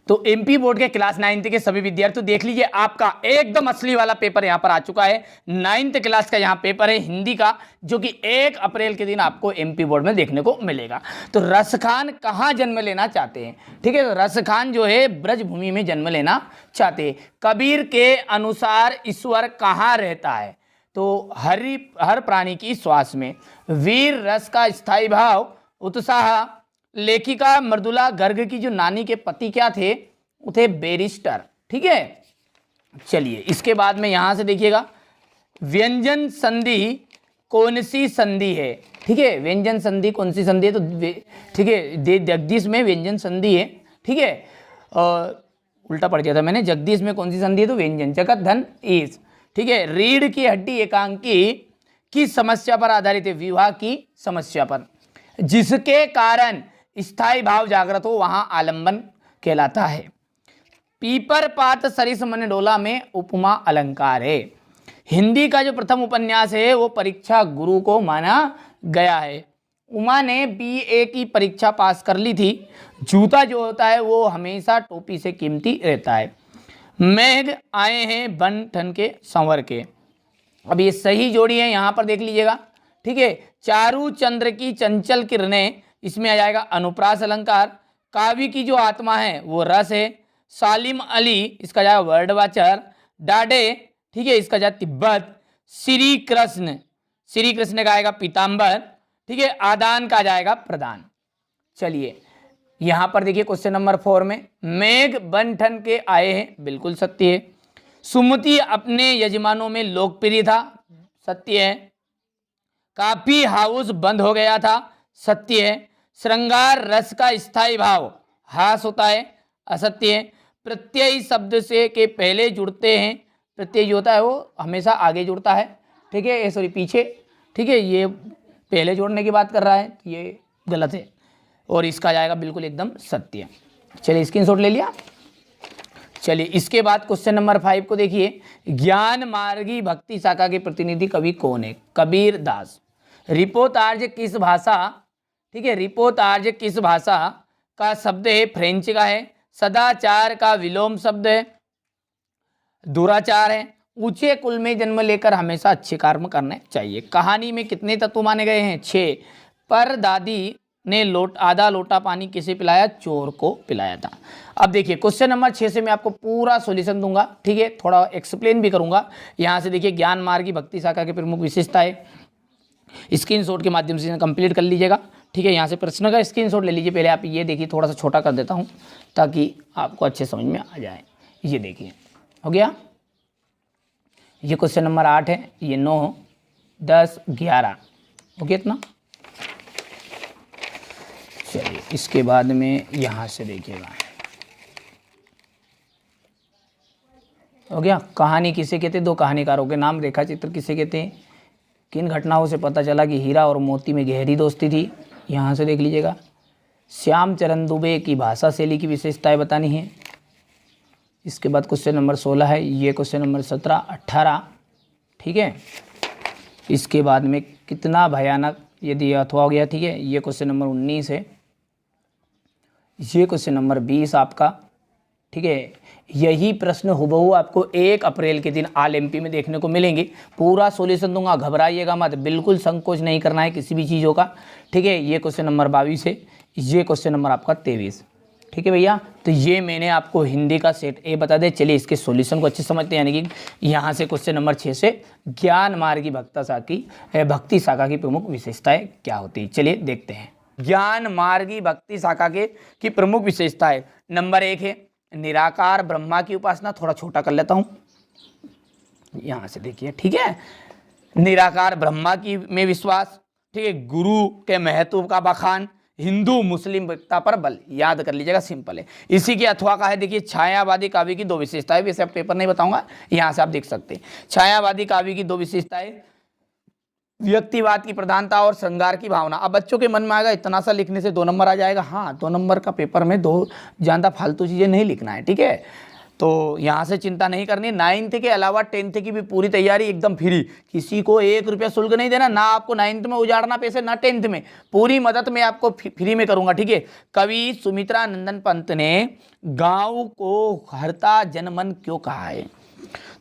तो MP board के class 9th के सभी विद्यार्थी देख लीजिए, आपका एकदम असली वाला पेपर यहां पर आ चुका है। 9th क्लास का यहां पेपर है हिंदी का, जो कि 1 अप्रैल के दिन आपको एमपी बोर्ड में देखने को मिलेगा। तो रसखान कहां जन्म लेना चाहते हैं? ठीक है, तो रसखान जो है ब्रजभूमि में जन्म लेना चाहते हैं। कबीर के अनुसार ईश्वर कहां रहता है? तो हर प्राणी की श्वास में। वीर रस का स्थायी भाव उत्साह। लेखिका मृदुला गर्ग की जो नानी के पति क्या थे? वो थे बैरिस्टर। ठीक है, चलिए इसके बाद में यहां से देखिएगा, व्यंजन संधि कौन सी संधि है? ठीक है, व्यंजन संधि कौन सी संधि है? तो ठीक है, जगदीश में व्यंजन संधि है। ठीक है, उल्टा पड़ गया था मैंने, जगदीश में कौन सी संधि है? तो व्यंजन। जगत धन ईश। ठीक है, रीढ़ की हड्डी एकांकी किस समस्या पर आधारित है? विवाह की समस्या पर। जिसके कारण स्थायी भाव जागृत हो वहां आलंबन कहलाता है। पीपर पात सरिस मन डोला में उपमा अलंकार है। हिंदी का जो प्रथम उपन्यास है वो परीक्षा गुरु को माना गया है। उमा ने बीए की परीक्षा पास कर ली थी। जूता जो होता है वो हमेशा टोपी से कीमती रहता है। मेघ आए हैं बन ठन के संवर के। अब ये सही जोड़ी है, यहां पर देख लीजिएगा। ठीक है, चारू चंद्र की चंचल किरणें, इसमें आ जाएगा अनुप्रास अलंकार। काव्य की जो आत्मा है वो रस है। सालिम अली, इसका जाएगा वर्डवाचर। डाडे, ठीक है, इसका जाएगा तिब्बत। श्री कृष्ण का आएगा पीताम्बर। ठीक है, आदान का जाएगा प्रदान। चलिए यहां पर देखिए क्वेश्चन नंबर 4 में, मेघ बन ठन के आए हैं, बिल्कुल सत्य है। सुमति अपने यजमानों में लोकप्रिय था, सत्य है। काफी हाउस बंद हो गया था, सत्य है। श्रृंगार रस का स्थायी भाव हास होता है, असत्य है। प्रत्यय शब्द से के पहले जुड़ते हैं, प्रत्यय जो होता है वो हमेशा आगे जुड़ता है। ठीक है, सॉरी पीछे। ठीक है, ये पहले जोड़ने की बात कर रहा है, ये गलत है। और इसका जाएगा बिल्कुल एकदम सत्य। चलिए स्क्रीनशॉट ले लिया। चलिए इसके बाद क्वेश्चन नंबर 5 को देखिए, ज्ञान मार्गी भक्ति शाखा के प्रतिनिधि कवि कौन है? कबीर दास। रिपोतार्ज किस भाषा, ठीक है, रिपोतार्ज किस भाषा का शब्द है? फ्रेंच का है। सदाचार का विलोम शब्द है, दुराचार है। ऊंचे कुल में जन्म लेकर हमेशा अच्छे कर्म करने चाहिए। कहानी में कितने तत्व माने गए हैं? 6। पर दादी ने आधा लोटा पानी किसे पिलाया? चोर को पिलाया था। अब देखिए क्वेश्चन नंबर 6 से मैं आपको पूरा सॉल्यूशन दूंगा। ठीक है, थोड़ा एक्सप्लेन भी करूंगा। यहां से देखिए, ज्ञान मार्गी भक्ति शाखा की प्रमुख विशेषताएं स्क्रीनशॉट के माध्यम से कंप्लीट कर लीजिएगा। ठीक है, यहाँ से प्रश्न का स्क्रीनशॉट ले लीजिए। पहले आप ये देखिए, थोड़ा सा छोटा कर देता हूँ ताकि आपको अच्छे समझ में आ जाए। ये देखिए, हो गया। ये क्वेश्चन नंबर 8 है, ये 9, 10, 11 हो गया इतना। चलिए इसके बाद में यहाँ से देखिएगा, हो गया। कहानी किसे कहते हैं? 2 कहानीकारों के नाम। रेखा चित्र किसे कहते हैं? किन घटनाओं से पता चला कि हीरा और मोती में गहरी दोस्ती थी? यहाँ से देख लीजिएगा। श्याम चरण दुबे की भाषा शैली की विशेषताएं बतानी है। इसके बाद क्वेश्चन नंबर 16 है, ये क्वेश्चन नंबर 17, 18। ठीक है, इसके बाद में कितना भयानक यदि अथवा हो गया। ठीक है, ये क्वेश्चन नंबर 19 है। ये क्वेश्चन नंबर 20 आपका। ठीक है, यही प्रश्न हुबहू आपको 1 अप्रैल के दिन आल एमपी में देखने को मिलेंगे। पूरा सॉल्यूशन दूंगा, घबराइएगा मत, बिल्कुल संकोच नहीं करना है किसी भी चीज़ों का। ठीक है, ये क्वेश्चन नंबर 22 है। ये क्वेश्चन नंबर आपका 23। ठीक है भैया, तो ये मैंने आपको हिंदी का सेट ए बता दे। चलिए इसके सॉल्यूशन को अच्छे समझते हैं। यानी कि यहाँ से क्वेश्चन नंबर 6 से ज्ञान मार्गी भक्ति शाखा की प्रमुख विशेषताएं क्या होती है, चलिए देखते हैं। ज्ञान मार्गी भक्ति शाखा की प्रमुख विशेषताएं, नंबर 1 है निराकार ब्रह्मा की उपासना। थोड़ा छोटा कर लेता हूँ, यहाँ से देखिए। ठीक है, निराकार ब्रह्मा की में विश्वास। ठीक है, गुरु के महत्व का बखान, हिंदू मुस्लिम एकता पर बल। याद कर लीजिएगा, सिंपल है। इसी के अथवा का है देखिए, छायावादी काव्य की 2 विशेषताएं। वैसे आप पेपर नहीं बताऊंगा, यहाँ से आप देख सकते हैं। छायावादी काव्य की 2 विशेषताएं, व्यक्तिवाद की प्रधानता और श्रृंगार की भावना। अब बच्चों के मन में आएगा इतना सा लिखने से 2 नंबर आ जाएगा। हाँ, 2 नंबर का पेपर में 2 ज़्यादा फालतू चीज़ें नहीं लिखना है। ठीक है, तो यहाँ से चिंता नहीं करनी। 9th के अलावा 10th की भी पूरी तैयारी एकदम फ्री, किसी को 1 रुपया शुल्क नहीं देना, ना आपको 9th में उजाड़ना पैसे, ना 10th में, पूरी मदद मैं आपको फ्री में करूँगा, ठीक है। कवि सुमित्रा नंदन पंत ने गाँव को हरता जनमन क्यों कहा है?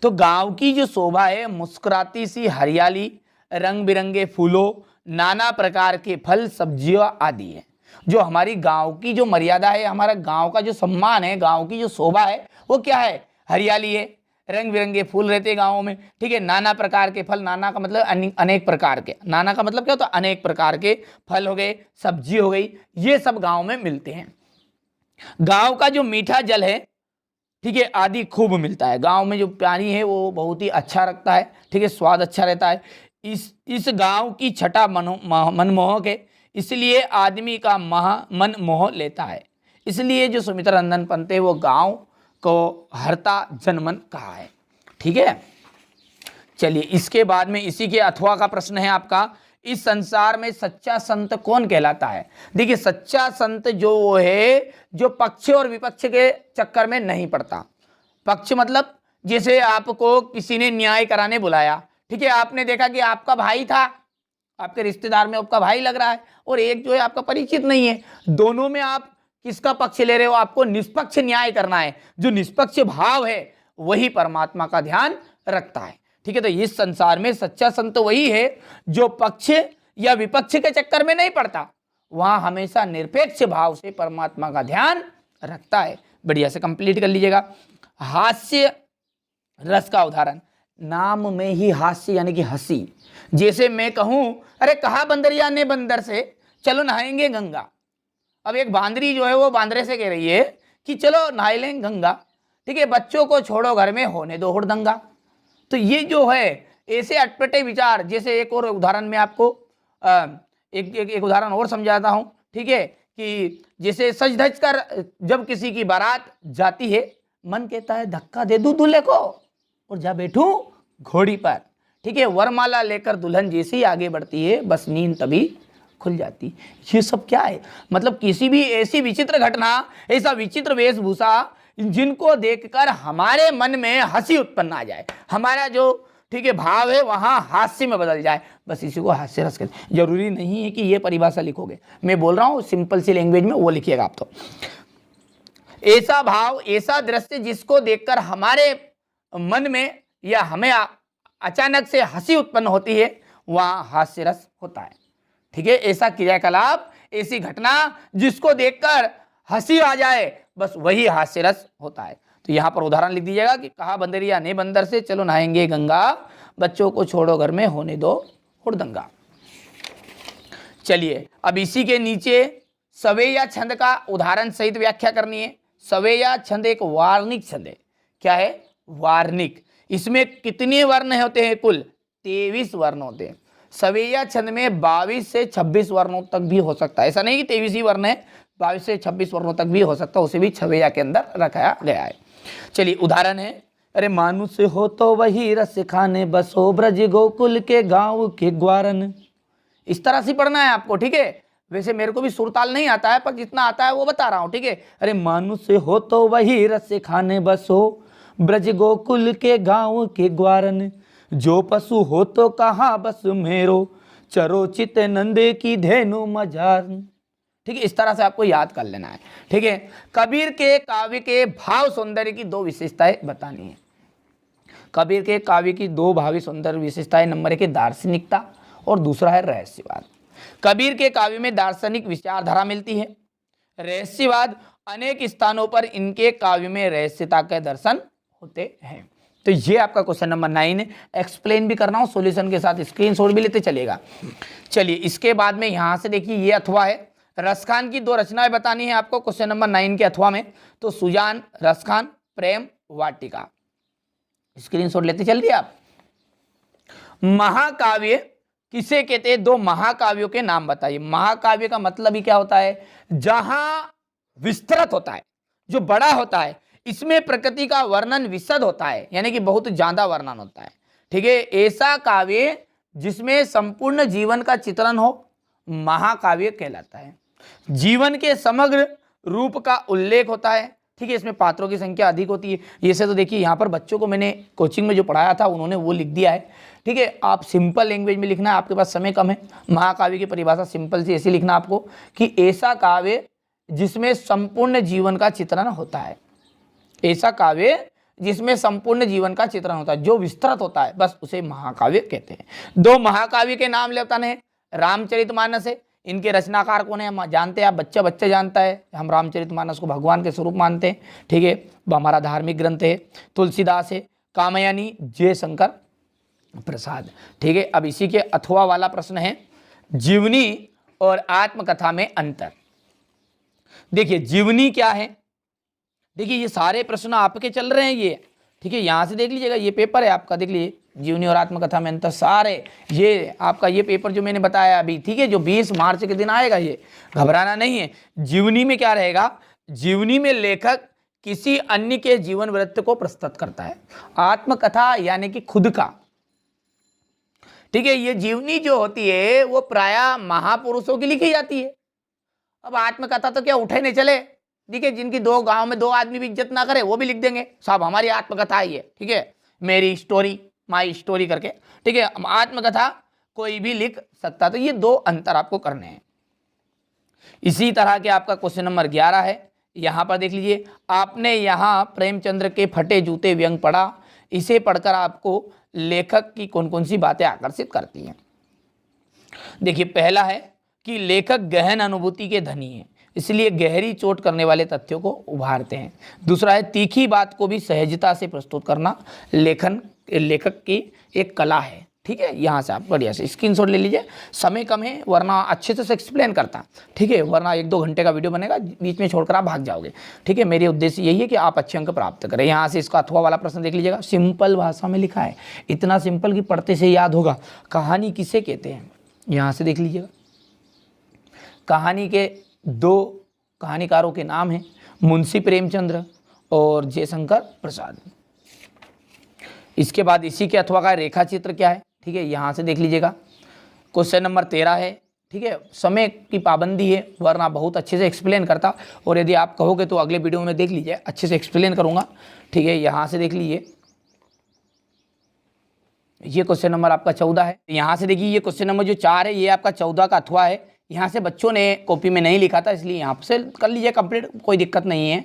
तो गाँव की जो शोभा है, मुस्कुराती सी हरियाली, रंग बिरंगे फूलों, नाना प्रकार के फल सब्जियां आदि है। जो हमारी गांव की जो मर्यादा है, हमारा गांव का जो सम्मान है, गांव की जो शोभा है, वो क्या है? हरियाली है, रंग बिरंगे फूल रहते हैं गाँव में, ठीक है। नाना प्रकार के फल, नाना का मतलब अनेक प्रकार के, नाना का मतलब क्या होता है? अनेक प्रकार के फल हो गए, सब्जी हो गई, ये सब गाँव में मिलते हैं। गाँव का जो मीठा जल है, ठीक है, आदि खूब मिलता है। गांव में जो पानी है वो बहुत ही अच्छा रखता है, ठीक है, स्वाद अच्छा रहता है। इस गांव की छटा मनमोहक है, इसलिए आदमी का मन मोह लेता है। इसलिए जो सुमित्रा नंदन पंत है वो गांव को हरता जनमन कहा है, ठीक है। चलिए इसके बाद में इसी के अथवा का प्रश्न है आपका, इस संसार में सच्चा संत कौन कहलाता है? देखिए सच्चा संत जो वो है जो पक्ष और विपक्ष के चक्कर में नहीं पड़ता। पक्ष मतलब जैसे आपको किसी ने न्याय कराने बुलाया, ठीक है, आपने देखा कि आपका भाई था, आपके रिश्तेदार में आपका भाई लग रहा है, और एक जो है आपका परिचित नहीं है, दोनों में आप किसका पक्ष ले रहे हो? आपको निष्पक्ष न्याय करना है। जो निष्पक्ष भाव है वही परमात्मा का ध्यान रखता है, ठीक है। तो इस संसार में सच्चा संत वही है जो पक्ष या विपक्ष के चक्कर में नहीं पड़ता, वहां हमेशा निरपेक्ष भाव से परमात्मा का ध्यान रखता है। बढ़िया से कंप्लीट कर लीजिएगा। हास्य रस का उदाहरण, नाम में ही हास्य यानी कि हंसी। जैसे मैं कहूं, अरे कहा बंदरिया ने बंदर से चलो नहाएंगे गंगा। अब एक बांदरी जो है वो बांदरे से कह रही है कि चलो नहा लें गंगा, ठीक है, बच्चों को छोड़ो घर में होने दो हुड़दंगा। तो ये जो है ऐसे अटपटे विचार, जैसे एक और उदाहरण में आपको एक उदाहरण और समझाता हूं, ठीक है, कि जैसे सज धज कर जब किसी की बारात जाती है, मन कहता है धक्का दे दूं दूल्हे को और जा बैठूं घोड़ी पर, ठीक है, वरमाला लेकर दुल्हन जैसे ही आगे बढ़ती है, बस नींद तभी खुल जाती। ये सब क्या है? मतलब किसी भी ऐसी विचित्र घटना, ऐसा विचित्र वेशभूषा जिनको देखकर हमारे मन में हंसी उत्पन्न आ जाए, हमारा जो ठीक है भाव है वहां हास्य में बदल जाए, बस इसी को हास्य रस कहते हैं। जरूरी नहीं है कि ये परिभाषा लिखोगे, मैं बोल रहा हूं सिंपल सी लैंग्वेज में वो लिखिएगा आप। तो ऐसा भाव, ऐसा दृश्य जिसको देखकर हमारे मन में या हमें अचानक से हंसी उत्पन्न होती है, वहां हास्य रस होता है, ठीक है। ऐसा क्रियाकलाप, ऐसी घटना जिसको देखकर हंसी आ जाए, बस वही हास्य रस होता है। तो यहां पर उदाहरण लिख दीजिएगा कि कहा बंदरिया ने बंदर से चलो नहाएंगे गंगा, बच्चों को छोड़ो घर में होने दो हुड़दंगा। चलिए अब इसी के नीचे सवेया छंद का उदाहरण सहित व्याख्या करनी है। सवेया छंद एक वार्णिक छंद है। क्या है? वार्णिक। इसमें कितने वर्ण होते हैं? कुल 23 वर्ण होते हैं। सवेया छंद में 22 से 26 वर्णों तक भी हो सकता है, ऐसा नहीं कि 23 ही वर्ण है, 22 से 26 वर्णों तक भी हो सकता है, उसे भी सवेया के अंदर रखा गया है। चलिए उदाहरण है, अरे मानुष हो तो वही रस खाने, बसो ब्रज गोकुल के गांव के ग्वारन। इस तरह से पढ़ना है आपको, ठीक है। वैसे मेरे को भी सुरताल नहीं आता है, पर जितना आता है वो बता रहा हूं, ठीक है। अरे मानुष हो तो वही रस खाने, बसो ब्रज गोकुल के गांव के ग्वारन, जो पशु हो तो कहाँ बस मेरो, चरो चित नंदे की धेनु मजार। ठीक है, इस तरह से आपको याद कर लेना है, ठीक है। कबीर के काव्य के भाव सौंदर्य की 2 विशेषताएं बतानी है। कबीर के काव्य की 2 भावी सौंदर्य विशेषताएं, नंबर 1 है दार्शनिकता और दूसरा है रहस्यवाद। कबीर के काव्य में दार्शनिक विचारधारा मिलती है। रहस्यवाद, अनेक स्थानों पर इनके काव्य में रहस्यता के दर्शन होते हैं। तो ये आपका क्वेश्चन नंबर 9 है। एक्सप्लेन भी करना हो सॉल्यूशन के साथ, स्क्रीनशॉट भी लेते चलेगा। चलिए इसके बाद में यहां से देखिए ये अथवा है, रसखान की 2 रचनाएं बतानी है आपको क्वेश्चन नंबर 9 के अथवा में। तो सुजान, रसखान, प्रेम वाटिका, स्क्रीनशॉट लेते चलिए आप। महाकाव्य किसे कहते हैं? 2 महाकाव्यों के नाम बताइए। महाकाव्य का मतलब ही क्या होता है? जहां विस्तृत होता है, जो बड़ा होता है, इसमें प्रकृति का वर्णन विशद होता है, यानी कि बहुत ज्यादा वर्णन होता है, ठीक है। ऐसा काव्य जिसमें संपूर्ण जीवन का चित्रण हो, महाकाव्य कहलाता है। जीवन के समग्र रूप का उल्लेख होता है, ठीक है, इसमें पात्रों की संख्या अधिक होती है। ये से तो देखिए यहाँ पर बच्चों को मैंने कोचिंग में जो पढ़ाया था उन्होंने वो लिख दिया है। ठीक है, आप सिंपल लैंग्वेज में लिखना है, आपके पास समय कम है। महाकाव्य की परिभाषा सिंपल सी ऐसी लिखना आपको कि ऐसा काव्य जिसमें संपूर्ण जीवन का चित्रण होता है, ऐसा काव्य जिसमें संपूर्ण जीवन का चित्रण होता है, जो विस्तृत होता है, बस उसे महाकाव्य कहते हैं। 2 महाकाव्य के नाम लेता है, रामचरितमानस है। इनके रचनाकार कौन है हम जानते हैं, आप बच्चा जानता है। हम रामचरितमानस को भगवान के स्वरूप मानते हैं। ठीक है, वो हमारा धार्मिक ग्रंथ है। तुलसीदास है, कामयानी, जयशंकर प्रसाद। ठीक है, अब इसी के अथवा वाला प्रश्न है, जीवनी और आत्मकथा में अंतर। देखिए जीवनी क्या है, देखिए ये सारे प्रश्न आपके चल रहे हैं ये। ठीक है, यहाँ से देख लीजिएगा, ये पेपर है आपका, देख लीजिए जीवनी और आत्मकथा में अंतर सारे, ये आपका ये पेपर जो मैंने बताया अभी, ठीक है, जो 20 मार्च के दिन आएगा, ये घबराना नहीं है। जीवनी में क्या रहेगा, जीवनी में लेखक किसी अन्य के जीवन वृत्त को प्रस्तुत करता है। आत्मकथा यानी कि खुद का। ठीक है, ये जीवनी जो होती है वो प्रायः महापुरुषों की लिखी जाती है। अब आत्मकथा तो क्या उठे नहीं चले, ठीक है, जिनकी 2 गांव में 2 आदमी भी इज्जत ना करे वो भी लिख देंगे साहब हमारी आत्मकथा ही है। ठीक है, मेरी स्टोरी, माई स्टोरी करके। ठीक है, आत्मकथा कोई भी लिख सकता, तो ये 2 अंतर आपको करने हैं। इसी तरह के आपका क्वेश्चन नंबर 11 है, यहां पर देख लीजिए, आपने यहां प्रेमचंद्र के फटे जूते व्यंग पढ़ा, इसे पढ़कर आपको लेखक की कौन कौन सी बातें आकर्षित करती हैं। देखिए पहला है कि लेखक गहन अनुभूति के धनी है, इसलिए गहरी चोट करने वाले तथ्यों को उभारते हैं। दूसरा है तीखी बात को भी सहजता से प्रस्तुत करना लेखक की एक कला है। ठीक है, यहाँ से आप बढ़िया से स्क्रीनशॉट ले लीजिए, समय कम है वरना अच्छे से एक्सप्लेन करता। ठीक है, वरना 1-2 घंटे का वीडियो बनेगा, बीच में छोड़कर आप भाग जाओगे। ठीक है, मेरी उद्देश्य यही है कि आप अच्छे अंक प्राप्त करें। यहाँ से इसका अथवा वाला प्रश्न देख लीजिएगा, सिंपल भाषा में लिखा है, इतना सिंपल कि पढ़ते से याद होगा। कहानी किसे कहते हैं, यहाँ से देख लीजिएगा, कहानी के 2 कहानीकारों के नाम हैं, मुंशी प्रेमचंद्र और जयशंकर प्रसाद। इसके बाद इसी के अथवा का रेखा चित्र क्या है, ठीक है, यहाँ से देख लीजिएगा। क्वेश्चन नंबर 13 है। ठीक है, समय की पाबंदी है वरना बहुत अच्छे से एक्सप्लेन करता, और यदि आप कहोगे तो अगले वीडियो में देख लीजिए, अच्छे से एक्सप्लेन करूँगा। ठीक है, यहाँ से देख लीजिए, ये क्वेश्चन नंबर आपका 14 है। यहाँ से देखिए, ये क्वेश्चन नंबर जो 4 है ये आपका 14 का अथवा है। यहाँ से बच्चों ने कॉपी में नहीं लिखा था, इसलिए यहाँ से कर लीजिए कंप्लीट, कोई दिक्कत नहीं है।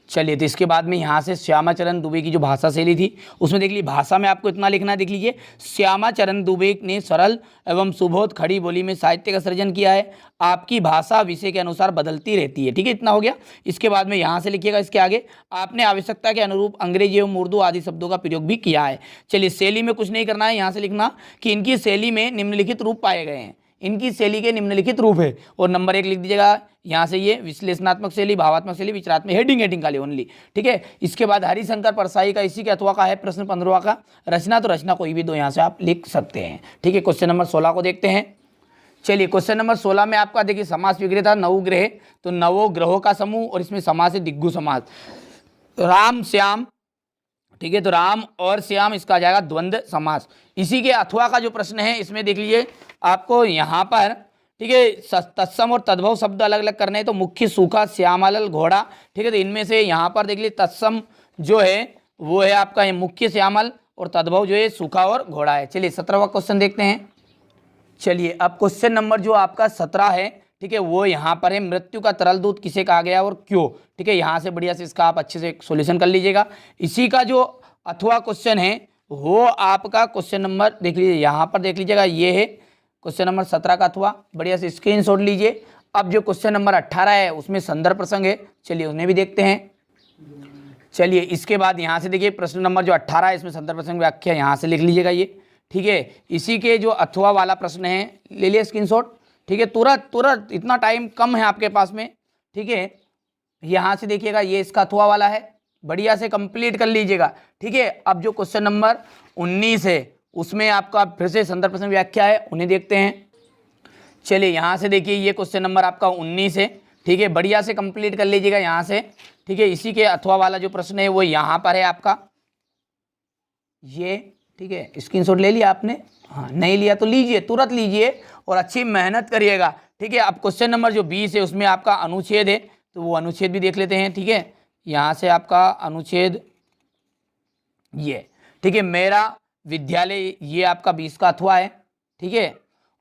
चलिए, तो इसके बाद में यहाँ से श्यामाचरण दुबे की जो भाषा शैली थी उसमें देख लीजिए, भाषा में आपको इतना लिखना है, देख लीजिए, श्यामाचरण दुबे ने सरल एवं सुबोध खड़ी बोली में साहित्य का सृजन किया है। आपकी भाषा विषय के अनुसार बदलती रहती है। ठीक है, इतना हो गया। इसके बाद में यहाँ से लिखिएगा, इसके आगे आपने आवश्यकता के अनुरूप अंग्रेजी एवं उर्दू आदि शब्दों का प्रयोग भी किया है। चलिए, शैली में कुछ नहीं करना है, यहाँ से लिखना कि इनकी शैली में निम्नलिखित रूप पाए गए हैं, इनकी शैली के निम्नलिखित रूप है, और नंबर 1 लिख दीजिएगा। यहाँ से ये विश्लेषणात्मक शैली, भावात्मक शैली, विचारात्मक, हेडिंग खाली ओनली। ठीक है, इसके बाद हरिशंकर परसाई का इसी के अथवा का है प्रश्न 15वां का, रचना तो रचना कोई भी 2 यहाँ से आप लिख सकते हैं। ठीक है, क्वेश्चन नंबर 16 को देखते हैं। चलिए, क्वेश्चन नंबर 16 में आपका देखिए समास विग्रह था, 9 ग्रह, तो 9 ग्रहों का समूह, और इसमें समास है दिग्गु समास, राम श्याम। ठीक है, तो राम और श्याम इसका आ जाएगा द्वंद्व समास। इसी के अथवा का जो प्रश्न है इसमें देख लीजिए आपको यहाँ पर, ठीक है, तत्सम और तद्भव शब्द अलग अलग करने हैं, तो मुख्य सूखा, श्यामालल, घोड़ा। ठीक है, तो इनमें से यहाँ पर देख लीजिए तत्सम जो है वो है आपका ये मुख्य श्यामल, और तद्भव जो है सूखा और घोड़ा है। चलिए 17वां क्वेश्चन देखते हैं। चलिए, अब क्वेश्चन नंबर जो आपका 17 है, ठीक है, वो यहाँ पर है, मृत्यु का तरल दूत किसे कहा गया और क्यों। ठीक है, यहाँ से बढ़िया से इसका आप अच्छे से सॉल्यूशन कर लीजिएगा। इसी का जो अथवा क्वेश्चन है वो आपका क्वेश्चन नंबर देख लीजिए, यहाँ पर देख लीजिएगा, ये है क्वेश्चन नंबर 17 का अथवा, बढ़िया से स्क्रीनशॉट लीजिए। अब जो क्वेश्चन नंबर 18 है उसमें संदर्भ प्रसंग है, चलिए उन्हें भी देखते हैं। चलिए, इसके बाद यहाँ से देखिए प्रश्न नंबर जो 18 है इसमें संदर्भ प्रसंग व्याख्या, यहाँ से लिख लीजिएगा ये। ठीक है, इसी के जो अथवा वाला प्रश्न है ले लिया स्क्रीनशॉट। ठीक है, तुरंत इतना टाइम कम है आपके पास में। ठीक है, यहाँ से देखिएगा, ये इसका अथवा वाला है, बढ़िया से कंप्लीट कर लीजिएगा। ठीक है, अब जो क्वेश्चन नंबर 19 है उसमें आपका फिर से संदर्भ प्रसंग व्याख्या है, उन्हें देखते हैं। चलिए, यहाँ से देखिए, ये क्वेश्चन नंबर आपका 19 है। ठीक है, बढ़िया से कंप्लीट कर लीजिएगा यहाँ से। ठीक है, इसी के अथवा वाला जो प्रश्न है वो यहाँ पर है आपका ये। ठीक है, स्क्रीनशॉट ले लिया आपने, हाँ नहीं लिया तो लीजिए, तुरंत लीजिए और अच्छी मेहनत करिएगा। ठीक है, अब क्वेश्चन नंबर जो 20 है उसमें आपका अनुच्छेद है, तो वो अनुच्छेद भी देख लेते हैं। ठीक है, यहाँ से आपका अनुच्छेद ये, ठीक है, मेरा विद्यालय, ये आपका 20 का अथवा है। ठीक है,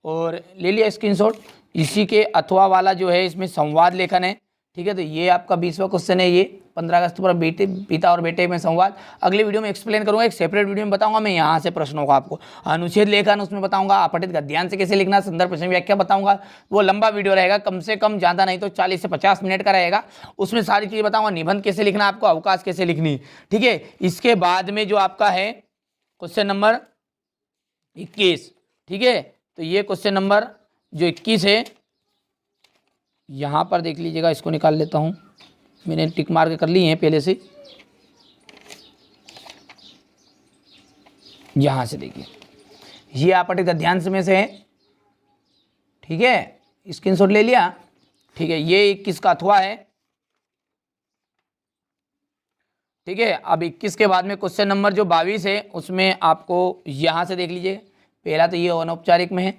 और ले लिया स्क्रीनशॉट। इसी के अथवा वाला जो है इसमें संवाद लेखन है। ठीक है, तो ये आपका 20वां क्वेश्चन है। ये 15 अगस्त पर बेटे, पिता और बेटे में संवाद, अगले वीडियो में एक्सप्लेन करूंगा, एक सेपरेट वीडियो में बताऊंगा मैं। यहाँ से प्रश्नों का आपको अनुच्छेद लेखन उसमें बताऊंगा, अपठित गद्यांश कैसे लिखना, संदर्भ प्रश्न व्याख्या बताऊंगा। वो लंबा वीडियो रहेगा, कम से कम ज़्यादा नहीं तो 40 से 50 मिनट का रहेगा। उसमें सारी चीज़ें बताऊंगा, निबंध कैसे लिखना, आपको अवकाश कैसे लिखनी। ठीक है, इसके बाद में जो आपका है क्वेश्चन नंबर 21। ठीक है, तो ये क्वेश्चन नंबर जो 21 है, यहाँ पर देख लीजिएगा, इसको निकाल लेता हूँ, मैंने टिक मार के कर ली है पहले से। यहाँ से देखिए, ये अपठित गद्यांश में से है। ठीक है, स्क्रीनशॉट ले लिया। ठीक है, ये 21 का अथवा है। ठीक है, अब 21 के बाद में क्वेश्चन नंबर जो 22 है, उसमें आपको यहाँ से देख लीजिए। पहला तो ये अनौपचारिक में है,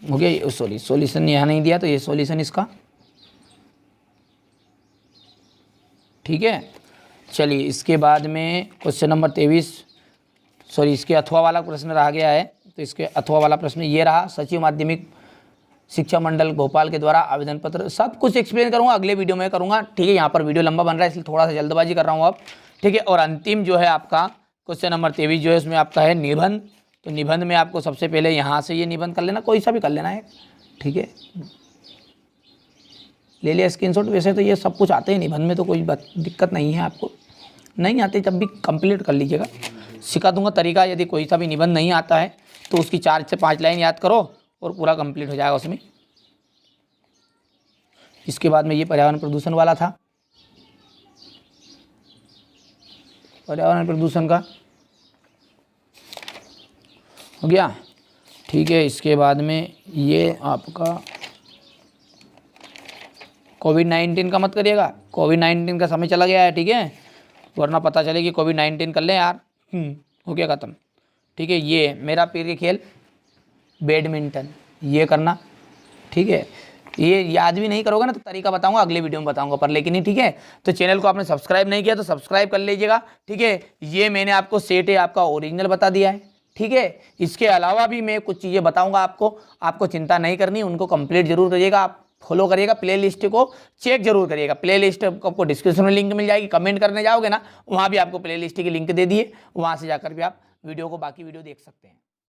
हो गया। सॉरी, सॉल्यूशन यहाँ नहीं दिया, तो ये सॉल्यूशन इसका। ठीक है, चलिए इसके बाद में क्वेश्चन नंबर 23, सॉरी इसके अथवा वाला प्रश्न रह गया है, तो इसके अथवा वाला प्रश्न ये रहा। सचिव माध्यमिक शिक्षा मंडल भोपाल के द्वारा आवेदन पत्र, सब कुछ एक्सप्लेन करूंगा, अगले वीडियो में करूंगा। ठीक है, यहाँ पर वीडियो लंबा बन रहा है इसलिए थोड़ा सा जल्दबाजी कर रहा हूँ अब। ठीक है, और अंतिम जो है आपका क्वेश्चन नंबर 23 जो है, उसमें आपका है निबंध। तो निबंध में आपको सबसे पहले यहाँ से ये निबंध कर लेना, कोई सा भी कर लेना है। ठीक है, ले लिया स्क्रीनशॉट। वैसे तो ये सब कुछ आते हैं निबंध में, तो कोई दिक्कत नहीं है। आपको नहीं आते जब भी कंप्लीट कर लीजिएगा, सिखा दूंगा तरीका। यदि कोई सा भी निबंध नहीं आता है तो उसकी 4 से 5 लाइन याद करो और पूरा कंप्लीट हो जाएगा उसमें। इसके बाद में ये पर्यावरण प्रदूषण वाला था, पर्यावरण प्रदूषण का हो गया। ठीक है, इसके बाद में ये आपका कोविड-19 का मत करिएगा, कोविड-19 का समय चला गया है। ठीक है, वरना पता चले कि कोविड-19 कर लें यार, हो गया ख़त्म। ठीक है, ये मेरा प्रिय खेल बैडमिंटन, ये करना। ठीक है, ये याद भी नहीं करोगे ना तो तरीका बताऊंगा, अगले वीडियो में बताऊंगा पर लेकिन नहीं। ठीक है, तो चैनल को आपने सब्सक्राइब नहीं किया तो सब्सक्राइब कर लीजिएगा। ठीक है, ये मैंने आपको सेट है आपका ओरिजिनल बता दिया है। ठीक है, इसके अलावा भी मैं कुछ चीज़ें बताऊंगा आपको चिंता नहीं करनी, उनको कंप्लीट जरूर करिएगा, आप फॉलो करिएगा, प्लेलिस्ट को चेक जरूर करिएगा। प्लेलिस्ट आपको डिस्क्रिप्शन में लिंक मिल जाएगी, कमेंट करने जाओगे ना वहाँ भी आपको प्लेलिस्ट की लिंक दे दिए, वहाँ से जाकर भी आप वीडियो को बाकी वीडियो देख सकते हैं।